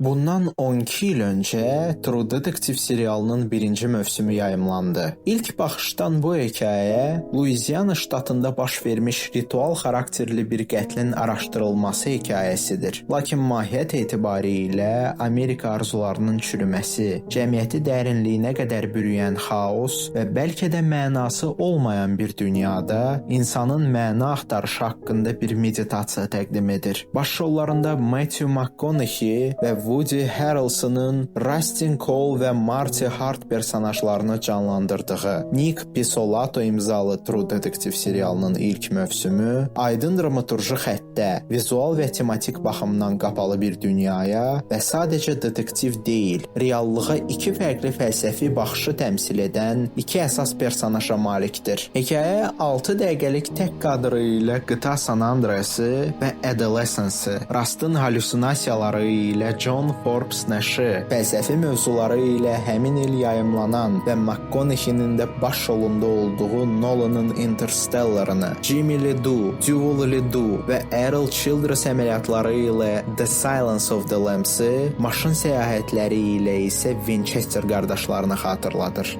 Bundan 12 il öncə True Detective serialının birinci mövsümü yayımlandı. İlk baxışdan bu hekayə Louisiana ştatında baş vermiş ritual xarakterli bir qətlin araşdırılması hekayəsidir. Lakin mahiyyət etibarilə Amerika arzularının çürüməsi, cəmiyyəti dərinliyinə qədər bürüyən xaos və bəlkə də mənası olmayan bir dünyada insanın məna axtarışı haqqında bir meditasiya təqdim edir. Başrollarında Matthew McConaughey və Woody Harrelson'ın Rustin Cole və Marty Hart personajlarını canlandırdığı Nick Pizzolatto imzalı True Detective serialının ilk mövsümü aydın dramaturji xəttdə, vizual və tematik baxımdan qapalı bir dünyaya və sadəcə detektiv deyil, reallığa iki fərqli fəlsəfi baxışı təmsil edən iki əsas personaja malikdir. Hekayə 6 dəqiqəlik tək kadrı ilə qıta San Andreası və Adolescence, Rustın halüsinasiyaları ilə John Forbes nəşri, fəlsəfi mövzuları ilə həmin il yayımlanan və McConaughey-nin də baş rolunda olduğu Nolan'ın Interstellar-ını, Jimmy Lee Doo, Jewel Lee Doo və Errol Childress əməliyyatları ilə The Silence of the Lambs-ı, maşın səyahətləri ilə isə Winchester qardaşlarını xatırladır.